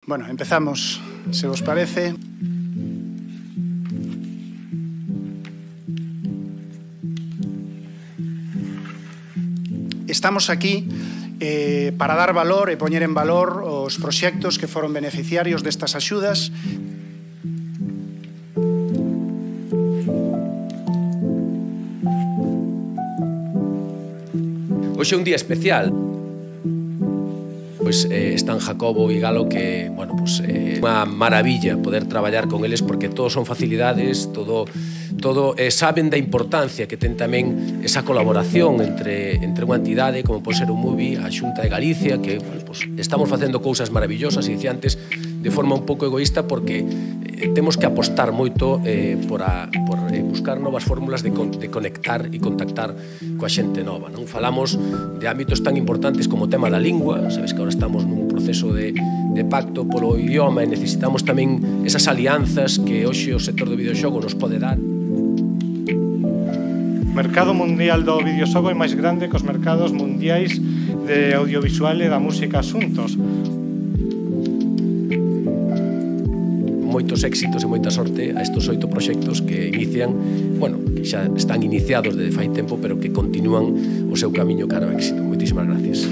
Bueno, empezamos, se os parece. Estamos aquí para dar valor e poñer en valor os proxectos que foron beneficiarios destas axudas. Hoxe é un día especial. Pois están Jacobo e Galo que, bueno, pois unha maravilla poder traballar con eles porque todos son facilidades, todo saben da importancia que ten tamén esa colaboración entre unha entidade como pode ser o MUBI, a Xunta de Galicia, que, bueno, pois estamos facendo cousas maravillosas e dicía antes de forma un pouco egoísta porque temos que apostar moito por buscar novas fórmulas de conectar e contactar coa xente nova, non? Falamos de ámbitos tan importantes como o tema da lingua, sabes que agora estamos nun proceso de pacto polo idioma e necesitamos tamén esas alianzas que hoxe o sector do videoxogo nos pode dar. O mercado mundial do videoxogo é máis grande que os mercados mundiais de audiovisual e da música xuntos. Moitos éxitos e moita sorte a estes 8 proxectos que inician, bueno, que xa están iniciados desde fai tempo, pero que continúan o seu camiño cara ao éxito. Moitísimas gracias.